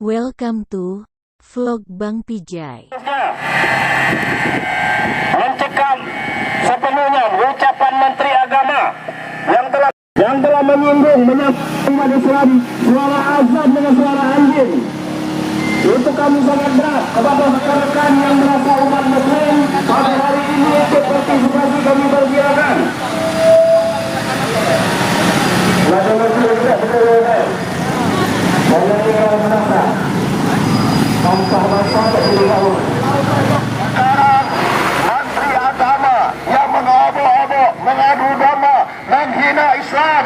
Welcome to Vlog Bang Pijay. Mencekam sepenuhnya ucapan Menteri Agama yang telah menyinggung menyampaikan umat Islam suara azan dengan suara anjing. Itu kami sangat berat kepada rekan-rekan yang merasa umat Muslim pada hari ini ikut partisipasi kami perkirakan. Sekarang Menteri Agama yang mengobok-obok, mengadu domba, menghina Islam.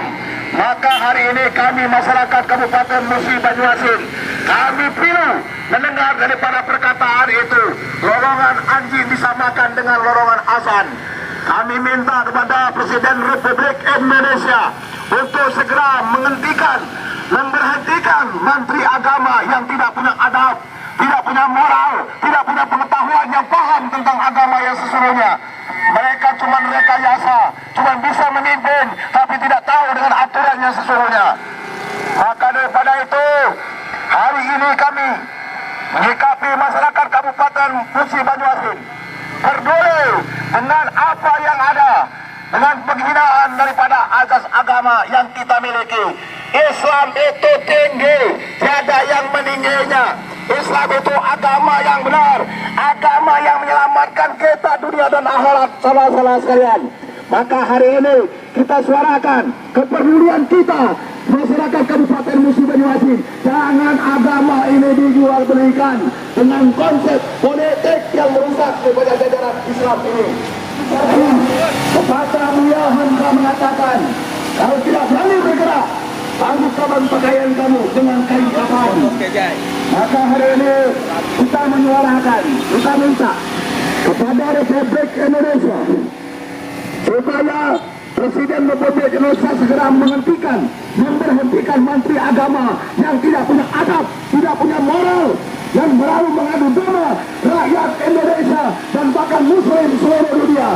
Maka hari ini kami masyarakat Kabupaten Musi Banyuasin, kami pilu mendengar daripada perkataan itu, lorongan anjing disamakan dengan lorongan azan. Kami minta kepada Presiden Republik Indonesia untuk segera memberhentikan Menteri Agama yang tidak punya adab, tidak punya moral, tidak punya pengetahuan yang paham tentang agama yang sesungguhnya. Mereka cuma rekayasa, cuma bisa memimpin, tapi tidak tahu dengan aturan yang sesungguhnya. Maka daripada itu, hari ini kami menyikapi masyarakat Kabupaten Musi Banyuasin peduli dengan apa yang ada, dengan penghinaan daripada azas agama yang kita miliki. Islam itu tinggi, tiada yang meningginya. Islam itu agama yang benar, agama yang menyelamatkan kita dunia dan akhirat, saudara-saudara sekalian. Maka hari ini kita suarakan kepedulian kita masyarakat Kabupaten Musi Banyuasin. Jangan agama ini dijual belikan dengan konsep politik yang merusak kepada jajaran Islam ini. Pepatah Buya Hamka mengatakan, kalau tidak berani bergerak, tangguh kapan pakaian kamu dengan kain kapan. Maka hari ini kita menyuarakan, kita minta kepada Republik Indonesia supaya Presiden Republik Indonesia segera memberhentikan Menteri Agama yang tidak punya adab, tidak punya moral, yang selalu mengadu domba rakyat Indonesia dan bahkan Muslim seluruh dunia.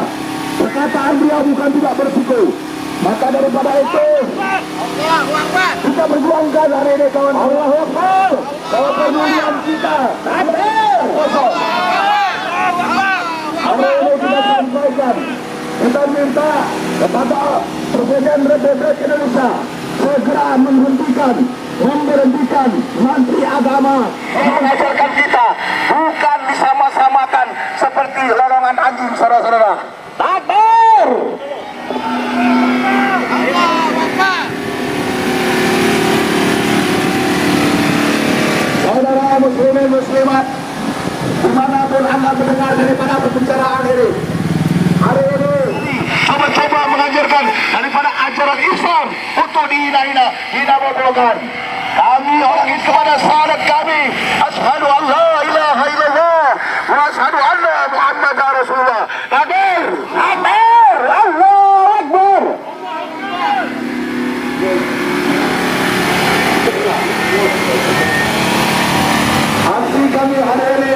Perkataan beliau bukan tidak bersikup. Maka daripada itu kita berjuangkan hari ini, kawan. Allahu Akbar. Bahwa pedulian kita hari ini kita sampaikan, kita minta kepada Presiden Republik Indonesia segera memberhentikan Menteri Agama yang mengajarkan kita bukan disama-samakan seperti lorongan anjing, saudara-saudara. Takbir! Saudara muslimin muslimat, dimanapun Anda mendengar daripada pembicaraan ini, hari ini coba-coba mengajarkan daripada ajaran Islam untuk dihina-hina, dinabobokan. Kami orang itu kepada syahadat kami, asyhadu an la ilaha illallah wa asyhadu anna Muhammadar Rasulullah. Takbir! Takbir! Allahu Akbar! Aksi kami hari ini,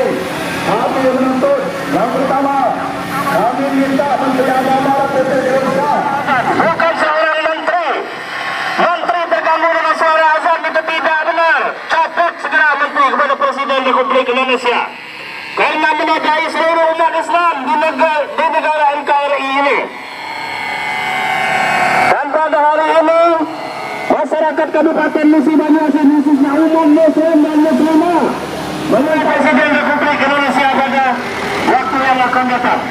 kami menuntut yang pertama, kami minta Menteri Agama Republik Indonesia, bukan seorang menteri terganggu dengan suara azan, itu tidak benar. Copot segera menteri kepada Presiden Republik Indonesia, karena menodai seluruh umat Islam di negara NKRI ini. Dan pada hari ini masyarakat Kabupaten Musi Banyuasin, khususnya umum Muslim dan Muslimah, meminta Presiden Republik Indonesia pada waktu yang akan datang.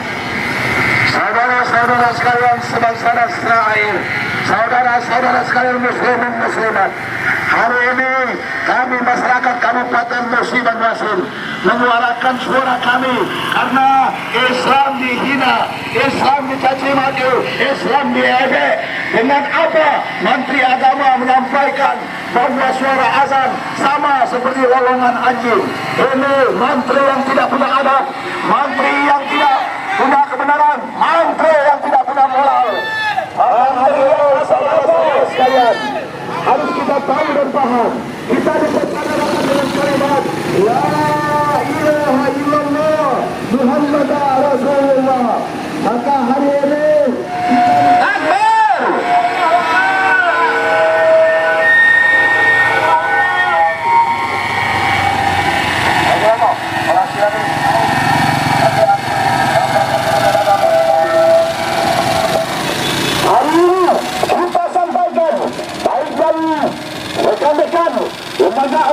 Saudara-saudara sekalian sebangsa dan setanah air, saudara-saudara sekalian muslimin muslimat, hari ini kami masyarakat Kabupaten Musi Banyuasin menyuarakan suara kami karena Islam dihina, Islam dicaci maki, Islam diejek. Dengan apa Menteri Agama menyampaikan bahwa suara azan sama seperti lolongan anjing? Ini menteri yang tidak punya adab, menteri yang tidak punya kebenaran, menteri yang tidak punya moral. Hari ini saudara-saudara sekalian, harus kita tahu dan paham. Kita dipercayai dengan kalimat La ilaha illallah Muhammadar Rasulullah. Maka hari ini Takbir!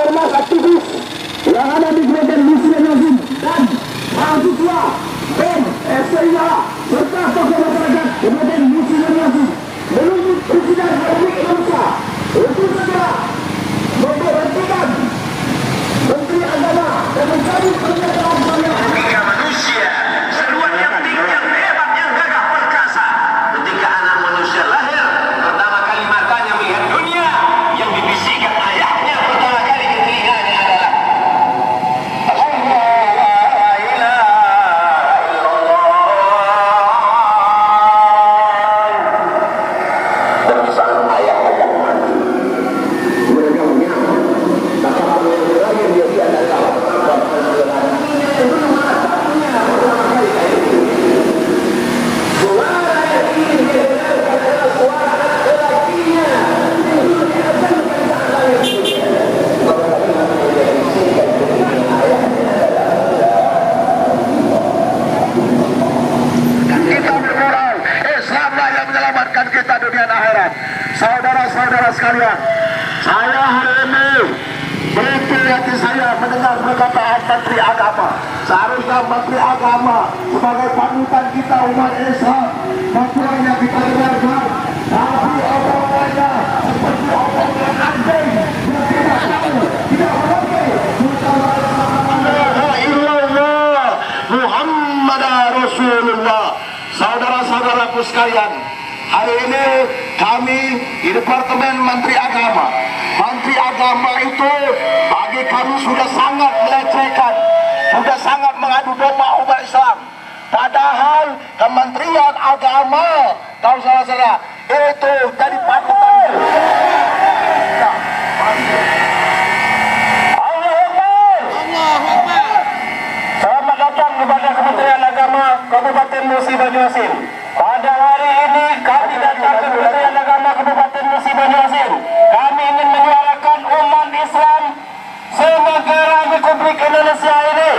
ormas aktivis yang ada di Gereja Muslim Nazim dan mahasiswa BEM, STIA serta tokoh masyarakat Gereja Muslim Nazim menuntut Presiden Republik Indonesia untuk segera memberhentikan Menteri Agama dan mencabut pernyataan saya. Ketika manusia seruan yang tinggi, yang hebat, yang gagah perkasa, ketika anak manusia lahir, pertama kali matanya melihat dunia, yang dibisikkan ayahnya pertama kali ke telinganya adalah Allah la ilaha illallah. Dan saat ayah akan mati, mereka menyapa, kata Allah yang dia adalah kita bermoral, Islamlah yang menyelamatkan kita dunia dan akhirat. Saudara-saudara sekalian, saya hari ini betul hati saya mendengar perkataan Menteri Agama. Seharusnya Menteri Agama sebagai panutan kita umat Islam, maknanya kita dengarkan. Tapi omongannya seperti omongan anjing yang tidak tahu, tidak mengerti. La illallah Muhammad Rasulullah. Saudara-saudaraku sekalian, hari ini kami di Departemen Menteri Agama, Menteri Agama itu bagi kami sudah sangat melecehkan, sudah sangat mengadu domba umat Islam. Padahal Kementerian Agama, tahu saudara-saudara, itu dari panutan. Selamat datang kepada Kementerian Agama Kabupaten Musi Banyuasin. Pada hari ini kami datang ke Kementerian Agama Kabupaten Musi Banyuasin. Kami ingin menyuarakan umat Islam se-negara Republik Indonesia ini,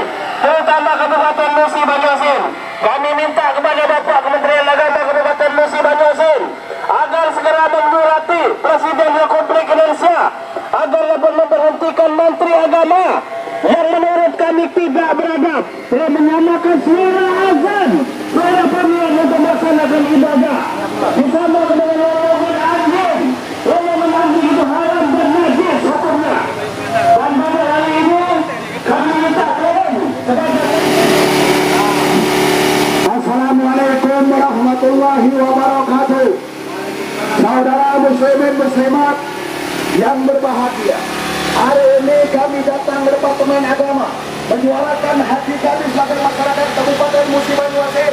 terutama Kabupaten Musi Banyuasin. Kami minta kepada Bapak Kementerian Agama Kabupaten Musi Banyuasin agar segera menyurati Presiden Republik Indonesia agar dapat memberhentikan Menteri Agama yang menurut kami tidak beradab, telah menyamakan suara azan, suara panggilan untuk melaksanakan ibadah bersama dengan larangan anjing. Larangan anjing itu haram dan najis hukumnya. Dan pada hari ini kami minta tolong kepada Assalamualaikum warahmatullahi wabarakatuh. Saudara muslimin muslimat yang berbahagia, hari ini kami datang ke Departemen Agama menyuarakan hati kami sebagai masyarakat Kabupaten Musi Banyuasin,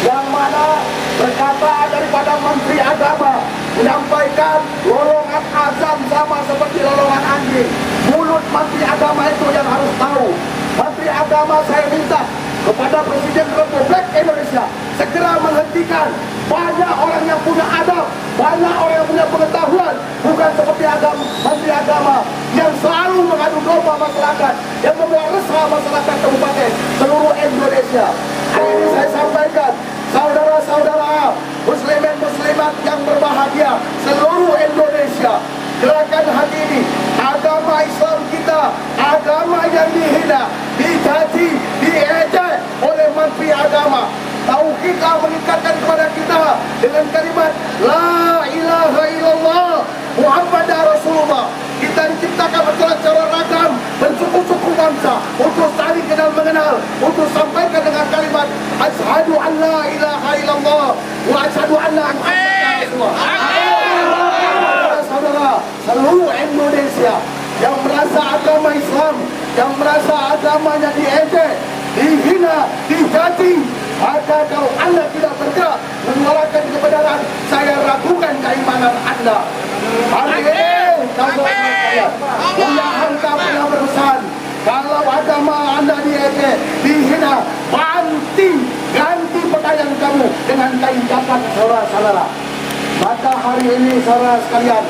yang mana berkata daripada Menteri Agama menyampaikan golongan azam sama seperti golongan anjing. Mulut Menteri Agama itu yang harus tahu. Menteri Agama, saya minta kepada Presiden Republik Indonesia segera menghentikan. Banyak orang yang punya adab, banyak orang yang punya pengetahuan, bukan seperti Menteri Agama yang selalu mengadu domba masyarakat, yang membawa resah masyarakat kabupaten seluruh Indonesia. Hari ini saya sampaikan, saudara-saudara muslimin muslimat yang berbahagia seluruh Indonesia, gerakan hari ini agama Islam kita, agama yang dihina, dicaci, diejek oleh Menteri Agama. Tahu kita meningkatkan kepada kita dengan kalimat La ilaha illallah Muhammad Rasulullah. Kita diciptakan secara ragam, bersuku-suku bangsa, untuk saling kenal mengenal, untuk sampaikan dengan kalimat Asyhadu an la ilaha illallah wa asyhadu anna Muhammadan Rasulullah. Saudara, seluruh Indonesia yang merasa agama Islam, yang merasa agamanya diejek, dihina, dicaci, maka kalau Anda tidak bergerak menyuarakan kebenaran, saya ragukan keimanan Anda. Hari ini, saudara saya, Buya Hamka pernah berpesan, kalau agama Anda diejek, dihina, ganti pakaian kamu dengan kain kafan, saudara-saudara. Maka hari ini, saudara sekalian,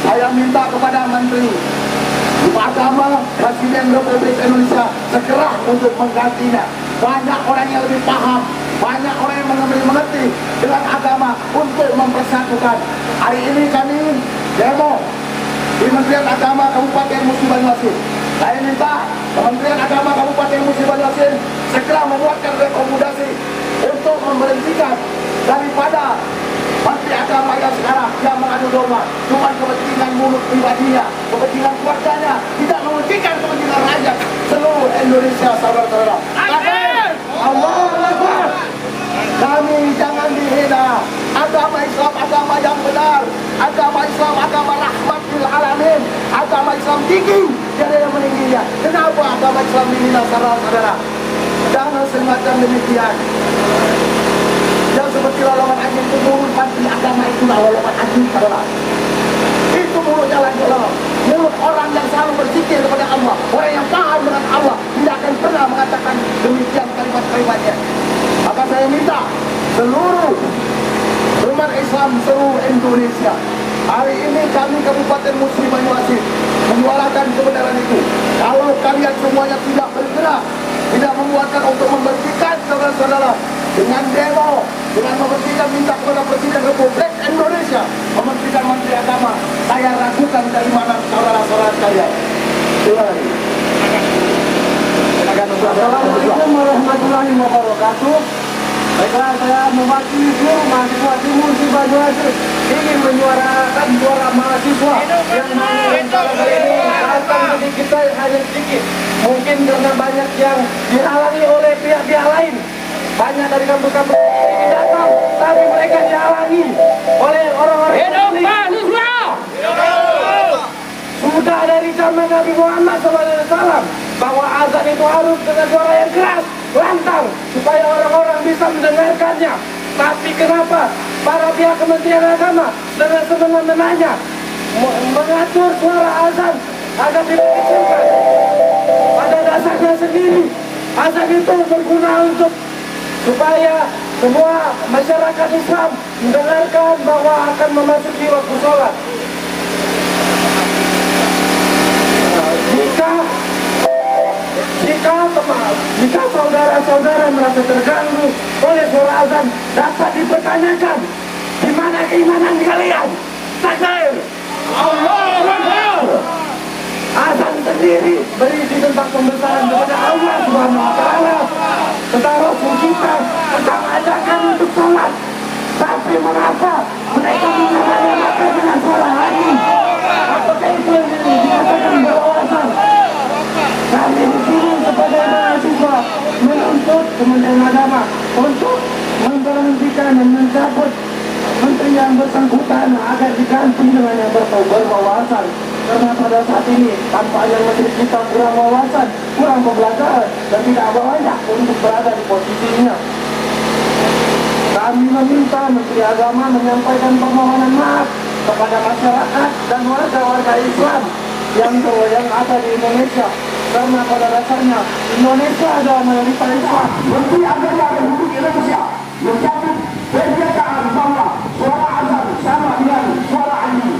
saya minta kepada Menteri Agama, Presiden Republik Indonesia segera untuk menggantinya. Banyak orang yang lebih paham, banyak orang yang mengerti dengan agama untuk mempersatukan. Hari ini kami demo Kementerian Agama Kabupaten Musi Banyuasin. Saya minta Kementerian Agama Kabupaten Musi Banyuasin segera membuatkan rekomendasi untuk memberhentikan daripada Menteri Agama yang sekarang yang mengadu domba cuma kepentingan mulut pribadinya, kepentingan keluarganya, tidak mementingkan kepentingan rakyat seluruh Indonesia, saudara-saudara. Allahu Akbar. Kami jangan dihina. Agama Islam agama yang benar. Agama Islam agama rahmat lil alamin. Agama Islam tinggi, tiada yang meningginya. Kenapa agama Islam dihina, saudara-saudara? Jangan semacam demikian. Yang seperti lolongan anjing itu mulut menteri agama itu lolongan anjing, saudara. Itu mulutnya lagi lolong. Mulut orang yang selalu berzikir kepada Allah, orang yang paham dengan Allah, tidak akan pernah mengatakan demikian kalimat-kalimatnya. Maka saya minta seluruh umat Islam seluruh Indonesia, hari ini kami Kabupaten Musi Banyuasin menyuarakan kebenaran itu. Kalau kalian semuanya tidak bergerak, tidak membuatkan untuk membersihkan saudara-saudara dengan demo, dengan membersihkan minta kepada Presiden Republik Indonesia membersihkan Menteri Agama, saya ragukan dari mana saudara-saudara sekalian. Terima kasih. Assalamualaikum warahmatullahi wabarakatuh. Baiklah, saya mewakili seluruh mahasiswa di Musi Banyuasin ingin menyuarakan suara mahasiswa yang datang dari kita hanya sedikit. Mungkin karena banyak yang dihalangi oleh pihak-pihak lain. Banyak dari kampus-kampus ingin datang, tapi mereka dihalangi oleh orang-orang sudah dari zaman Nabi Muhammad SAW bahwa azan itu harus dengan suara yang keras, lantang, supaya orang-orang bisa mendengarkannya. Tapi kenapa para pihak Kementerian Agama dengan semena-menanya mengatur suara azan agar tidak dikecilkan? Pada dasarnya sendiri, azan itu berguna untuk supaya semua masyarakat Islam mendengarkan bahwa akan memasuki waktu sholat. Jika saudara-saudara merasa terganggu oleh suara azan, dapat dipertanyakan di mana keimanan kalian. Takbir, Allahu Akbar. Azan sendiri berisi tentang pembesaran kepada Allah Subhanahu wa Ta'ala, tentang Rasul kita, tentang ajakan untuk sholat. Tapi mengapa mereka menamakan dengan suara hati? Apakah itu yang dikatakan berwawasan? Kami di sini sebagai mahasiswa menuntut Kementerian Agama untuk memberhentikan dan mencabut menteri yang bersangkutan agar diganti dengan yang berwawasan. Karena pada saat ini tampaknya menteri kita kurang wawasan, kurang pembelajaran dan tidak banyak untuk berada di posisinya. Kami meminta Menteri Agama menyampaikan permohonan maaf kepada masyarakat dan warga-warga Islam yang ada di Indonesia. Karena pada dasarnya Indonesia adalah mayoritas Islam. Menteri Agama Republik Indonesia mencabut pernyataan bahwa suara azan sama dengan suara anjing.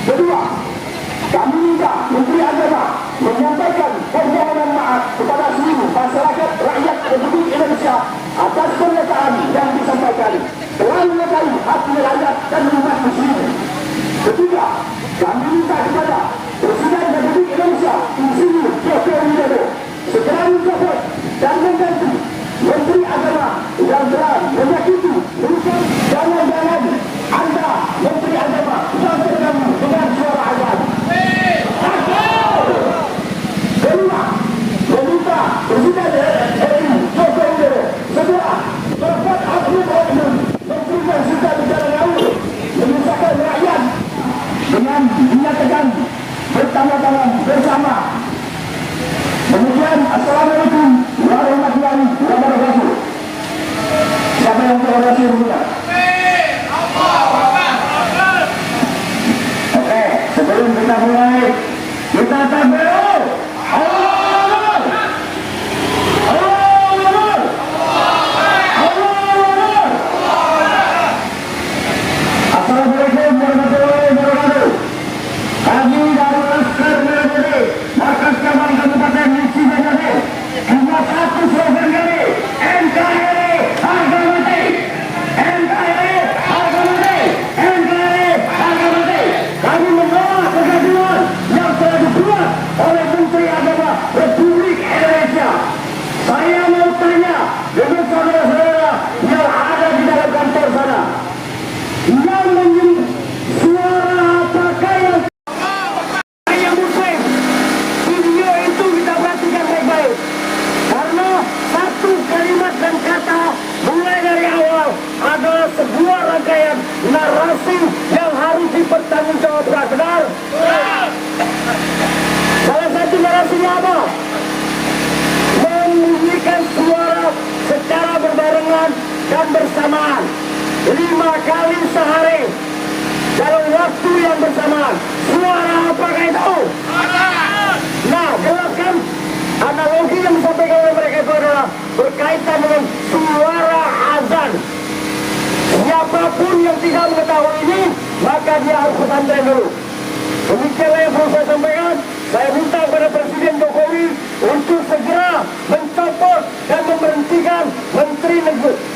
Kedua, kami minta Menteri Agama menyampaikan permohonan maaf kepada seluruh masyarakat rakyat Republik Indonesia atas pernyataan yang disampaikan telah melukai hati rakyat dan umat muslim. Ketiga, kami minta kepada Presiden Republik Indonesia Insinyur Joko Widodo segera mencabut dan mengganti Menteri Agama yang telah menyakiti urusan jangan-jangan Anda Menteri Agama yang terganggu dengan suara azan. Kedua, meminta Presiden RI Joko Widodo segera berbuat aktif memberikan surat berjalan lalu menyusahkan rakyat dengan dinyatakan Agama Republik Indonesia. Saya mau tanya dengan saudara-saudara yang ada di dalam kantor sana, yang menyebut suara apakah yang muslim? Video itu kita perhatikan baik-baik, karena satu kalimat dan kata mulai dari awal adalah sebuah rangkaian narasi yang harus dipertanggungjawabkan. Benar? Salah satu narasinya apa? Membunyikan suara secara berbarengan dan bersamaan 5 kali sehari dalam waktu yang bersamaan. Suara apakah itu? Nah, jelaskan. Analogi yang disampaikan oleh mereka itu adalah berkaitan dengan suara azan. Siapapun yang tidak mengetahui ini, maka dia harus pesantren dulu. Demikianlah yang perlu saya sampaikan. Saya minta kepada Presiden Jokowi untuk segera mencopot dan memberhentikan Menteri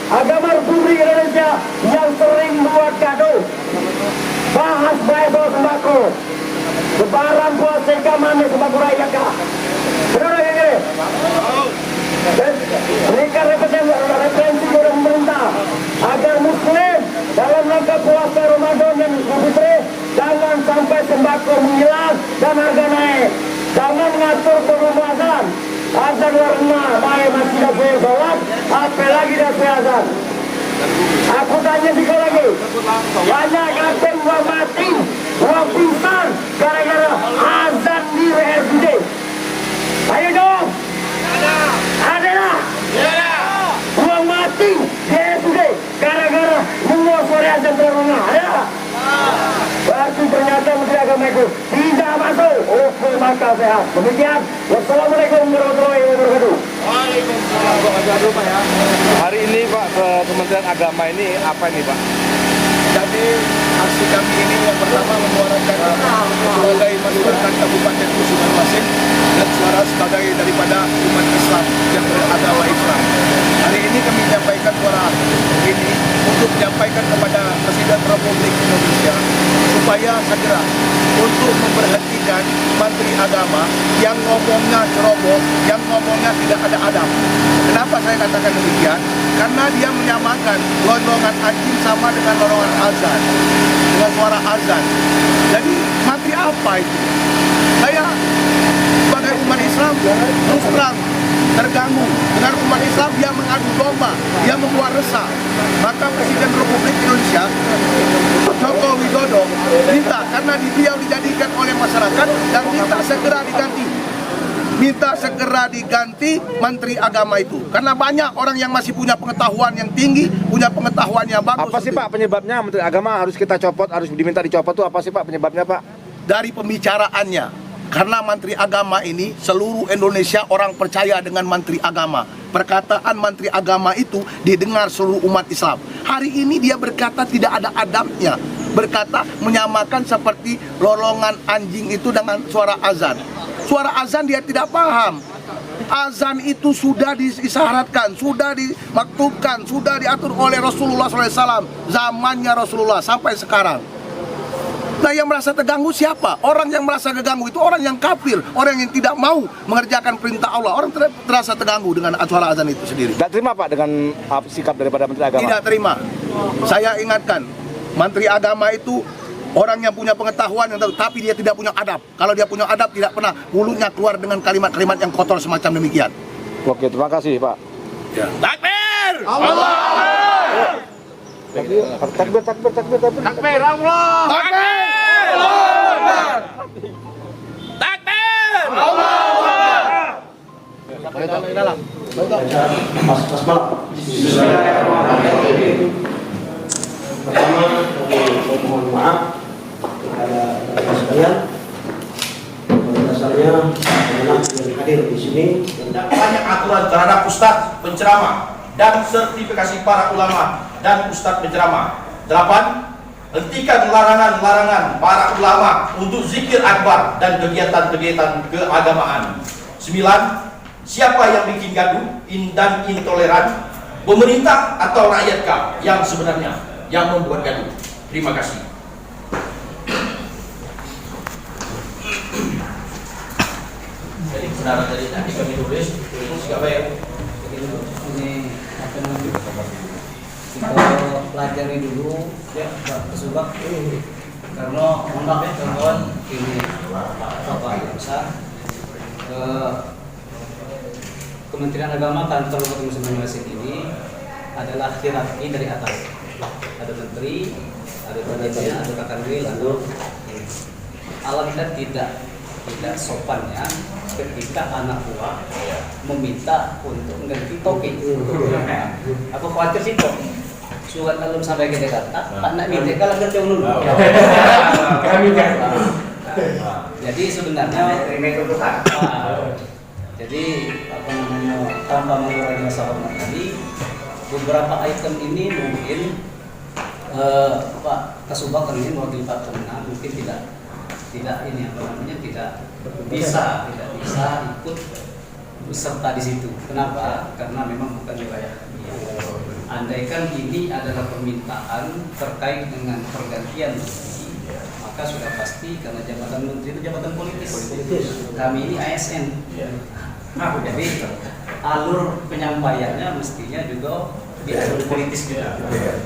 Agama Republik Indonesia yang sering membuat gaduh, bahas baik soal sembako, lebaran puasa mana sembako rakyat kah? Benar tak kira? Mereka referensi kepada pemerintah agar Muslim dalam rangka puasa Ramadan yang Fitri jangan sampai sembako menghilang dan harga naik. Jangan ngatur perumusan. Azan warna, baik masih dah saya sholat, apalagi dah saya azan. Aku tanya sekali lagi, banyak kapten buang mati, buang pingsan gara-gara azan di RSUD. Ayo dong. Ada lah. Buang mati di RSUD gara-gara menguas sore azan terlalu. Ada lah. Berarti ternyata Menteri Agama itu tidak masuk. Oke, maka sehat. Demikian. Wassalamualaikum warahmatullahi wabarakatuh. Waalaikumsalam warahmatullahi wabarakatuh. Hari ini Pak, ke Kementerian Agama ini apa ini Pak? Jadi aksi kami ini yang pertama menyuarakan sebagai masyarakat Kabupaten Kusuman Masing dan suara sebagai daripada umat Islam yang beragama Islam. Hari ini kami menyampaikan suara ini untuk menyampaikan kepada Presiden Republik Indonesia supaya segera untuk memberhentikan Menteri Agama yang ngomongnya ceroboh, yang ngomongnya tidak ada adab. Kenapa saya katakan demikian? Karena dia menyamakan golongan anjing sama dengan golongan azan, dengan suara azan. Jadi materi apa itu? Saya sebagai umat Islam terus terang terganggu dengan umat Islam yang mengadu domba, yang membuat resah. Maka Presiden Republik Indonesia Joko Widodo minta, karena dia dijadikan oleh masyarakat dan minta segera diganti Menteri Agama itu, karena banyak orang yang masih punya pengetahuan yang tinggi, punya pengetahuan yang bagus. Apa sih Pak penyebabnya Menteri Agama harus kita copot, harus diminta dicopot tuh apa sih Pak penyebabnya Pak? Dari pembicaraannya. Karena Menteri Agama ini seluruh Indonesia orang percaya dengan Menteri Agama. Perkataan Menteri Agama itu didengar seluruh umat Islam. Hari ini dia berkata tidak ada adabnya. Berkata menyamakan seperti lolongan anjing itu dengan suara azan. Suara azan dia tidak paham. Azan itu sudah disyaratkan, sudah dimaktubkan, sudah diatur oleh Rasulullah SAW. Zamannya Rasulullah sampai sekarang. Nah, yang merasa terganggu siapa? Orang yang merasa terganggu itu orang yang kafir, orang yang tidak mau mengerjakan perintah Allah. Orang terasa terganggu dengan suara azan itu sendiri. Tidak terima Pak dengan sikap daripada Menteri Agama? Tidak terima. Saya ingatkan, Menteri Agama itu orang yang punya pengetahuan, tapi dia tidak punya adab. Kalau dia punya adab, tidak pernah mulutnya keluar dengan kalimat-kalimat yang kotor semacam demikian. Oke, terima kasih Pak. Ya. Takbir! Allah! Takbir, takbir, takbir, takbir. Takbir Allah! Takbir! Allah! Takbir! Allah! Pertama, kami mohon maaf kepada sekalian. Pada dasarnya adalah yang hadir di sini. Banyak aturan terhadap ustadz penceramah dan sertifikasi para ulama dan ustadz penceramah. 8. Hentikan larangan-larangan para ulama untuk zikir akbar dan kegiatan-kegiatan keagamaan. 9. Siapa yang bikin gaduh dan intoleran, pemerintah atau rakyatkah yang sebenarnya yang membuat gaduh? Terima kasih. saudara tadi kami tulis sikap baik. Ini apa namanya, kita pelajari dulu ya Pak Kasubag, karena mohon maaf ya kawan-kawan, ini Bapak yang besar, Kementerian Agama Kantor Kabupaten Musi Banyu ini adalah hierarki dari atas, ada menteri, ada panitia, ada kakanwil, lalu alhamdulillah tidak sopannya ketika anak buah meminta untuk mengganti topi. Aku khawatir sih kok. Surat kalau sampai ke Jakarta, Pak nak minta kalau kerja dulu. Jadi sebenarnya jadi apa namanya, tanpa mengurangi masa hormat tadi, beberapa item ini mungkin Pak Kasubag ini mewakili Pak Kemenang mungkin tidak ini apa namanya, tidak bisa ikut beserta di situ. Kenapa? Karena memang bukan wilayah kami. Andaikan ini adalah permintaan terkait dengan pergantian menteri, maka sudah pasti karena jabatan menteri itu jabatan politis. Kami ini ASN. Jadi alur penyampaiannya mestinya juga di alur politis juga.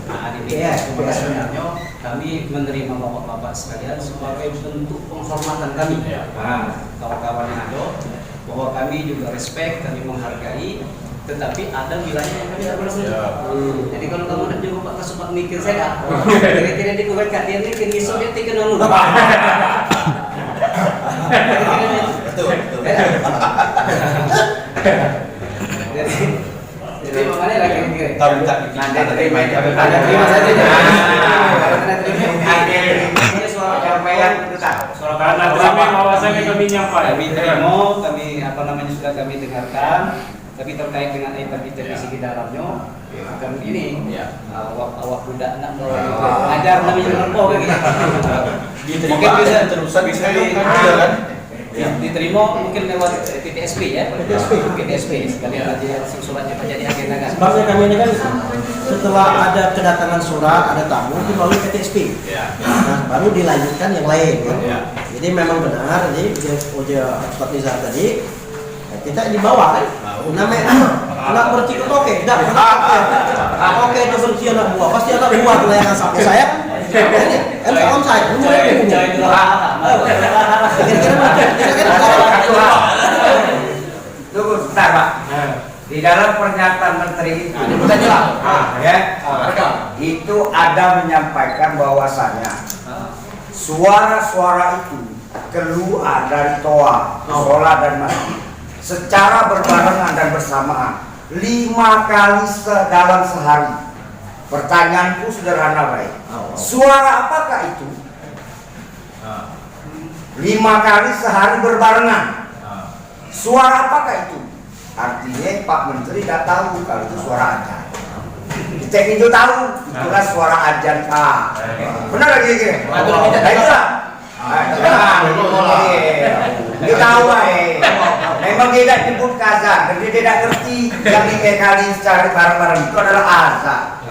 Nah, di maka sebenarnya kami menerima bapak-bapak sekalian sebagai bentuk penghormatan kami. Kawan-kawan yang ada, bahwa kami juga respect, kami menghargai, tetapi ada wilayah yang kami tidak boleh sentuh. Jadi kalau kamu nak juga Pak Kasubag mikir saya, tidak dikuat kat dia ni kini Soviet kenal dulu. Betul. Jadi makanya lagi mikir. Tahu tak? Anda terima itu. Anda terima saja. Ini suara penyampaian itu tak. Suara Karena kami bahwasannya kami nyampai. Kami terima, kami apa namanya sudah kami dengarkan. Tapi terkait dengan item di dalamnya, kan ini awak budak nak ngajar namanya nerpo kan gitu. Mungkin bisa terusan bisa diterima mungkin lewat PTSP ya. PTSP sekalian aja suratnya menjadi agenda kan. Sebabnya kami ini kan setelah ada kedatangan surat, ada tamu, itu melalui PTSP. Nah, baru dilanjutkan yang lain kan. Jadi memang benar, jadi Ustaz Nizar tadi kita dibawa kan, namanya anak bercikut oke, dah oke itu berci anak buah, pasti anak buah layanan sampai saya, ini om saya, Tunggu sebentar Pak. Di dalam pernyataan menteri itu, itu ada menyampaikan bahwasanya suara-suara itu keluar dari toa, sholat dan masjid secara berbarengan dan bersamaan 5 kali dalam sehari. Pertanyaanku sederhana baik. Suara apakah itu? 5 kali sehari berbarengan. Suara apakah itu? Artinya Pak Menteri tidak tahu kalau itu suara ajan. Kita itu tahu, itulah suara ajan Pak. Benar lagi kira? Itulah. Dia tahu memang dia tidak jemput kazan, dan dia tidak ngerti yang 5 kali secara bareng-bareng itu adalah azan.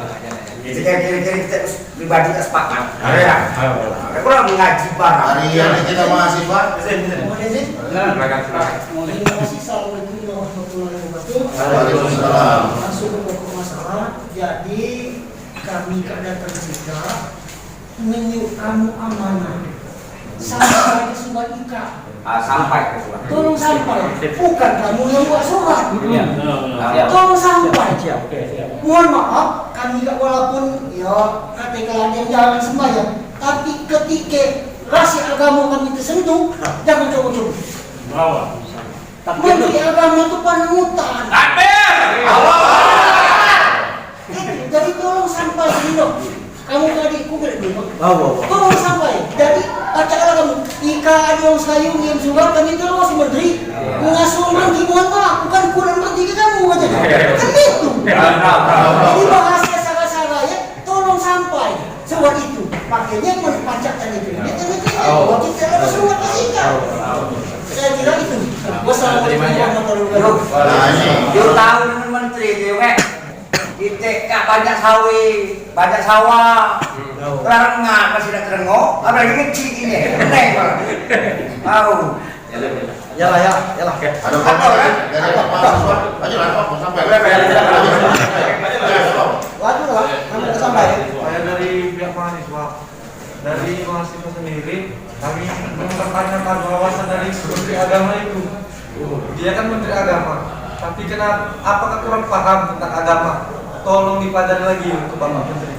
Jadi kira-kira kita pribadi kita sepakat. Kita kurang mengaji barang. Hari ini kita mahasiswa. Terima kasih. Assalamualaikum warahmatullahi wabarakatuh. Waalaikumsalam. Langsung ke pokok masalah. Jadi kami kedatangan kita menyuruh amanah sampai ke surat ikat. Sampai ke surat. Tolong sampai. Bukan kamu yang buat surat. Tolong sampai. Mohon maaf, kami walaupun ya katakanlah yang jalan sembahyang, tapi ketika rahasia agama kami tersentuh, jangan coba-coba. Menteri agama itu panutan. Jadi tolong sampai dulu. Kamu tadi kubur dulu. Tolong sampai. Jadi bacalah kamu. Ika adong sayung yang surat kami terus menteri mengasuh mandi mohon maaf bukan kurang mandi ke kamu aja. Kan itu. Jadi bahasa salah-salah ya. Tolong sampai surat itu. Makanya menciptakan itu. Waktu kita ada surat kasihkan. Saya kira itu. Wassalamualaikum warahmatullahi wabarakatuh. Dia tahu dengan menteri dia kita tak banyak banyak sawah. Karena masih tidak terengok, apalagi kecil ini, tahu. Ya lah. Ada apa kan? Ada apa? Ayo lah, mau sampai. Waduh lah, sampai sampai. Saya dari pihak mahasiswa, dari mahasiswa sendiri, kami mempertanyakan wawasan dari Menteri Agama itu. Dia kan Menteri Agama, tapi apakah kurang paham tentang agama? Tolong dipelajari lagi untuk Bapak Menteri.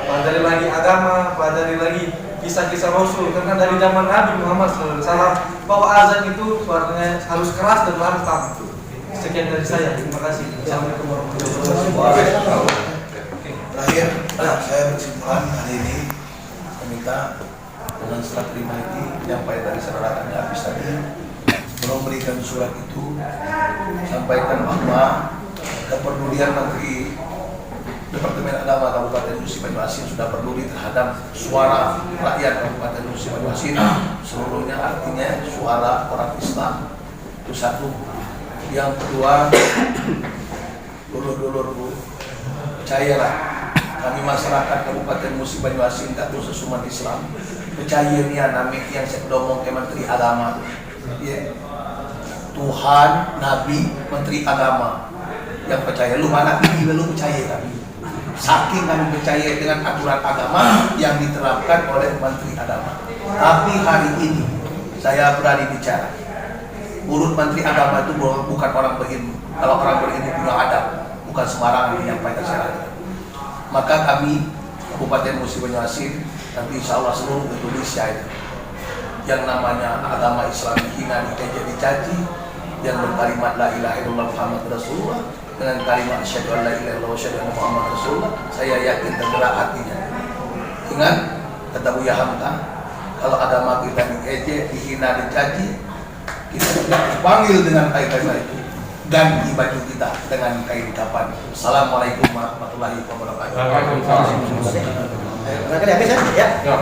Pelajari lagi agama, pelajari lagi kisah-kisah Rasul, karena dari zaman Nabi Muhammad SAW bahwa azan itu suaranya harus keras dan lantang. Sekian dari saya, terima kasih. Assalamualaikum warahmatullahi wabarakatuh. Terakhir, saya berkesimpulan hari ini meminta dengan surat terima ini menyampaikan dari saudara kami habis tadi memberikan surat itu sampaikan bahwa kepedulian Menteri Departemen Agama Kabupaten Musi Banyuasin sudah peduli terhadap suara rakyat Kabupaten Musi Banyuasin seluruhnya, artinya suara orang Islam itu satu. Yang kedua, dulur-dulurku, percayalah kami masyarakat Kabupaten Musi Banyuasin atau sesuman Islam percaya nih namik yang saya ngomong ke Menteri Agama ya. Tuhan, Nabi, Menteri Agama yang percaya lu mana ini lu percaya kami. Saking kami percaya dengan aturan agama yang diterapkan oleh Menteri Agama. Tapi hari ini saya berani bicara. Urut Menteri Agama itu bukan orang berilmu. Kalau orang berilmu punya adab, bukan sembarangan menyampaikan syariat. Maka kami Kabupaten Musi Banyuasin nanti insya Allah seluruh Indonesia itu yang namanya agama Islam hina dikejek dicaci, yang berkalimat la ilaha illallah Muhammad Rasulullah dengan kalimat asyhadu an la ilaha illallah wa asyhadu anna Muhammad Rasulullah, saya yakin tergerak hatinya. Ingat kata Buya Hamka, kalau agama kita dikejek, dihina, dicaci, kita tidak dipanggil dengan kain-kain itu, ganti baju kita dengan kain kapan. Assalamualaikum warahmatullahi wabarakatuh. Barangkali habis ya.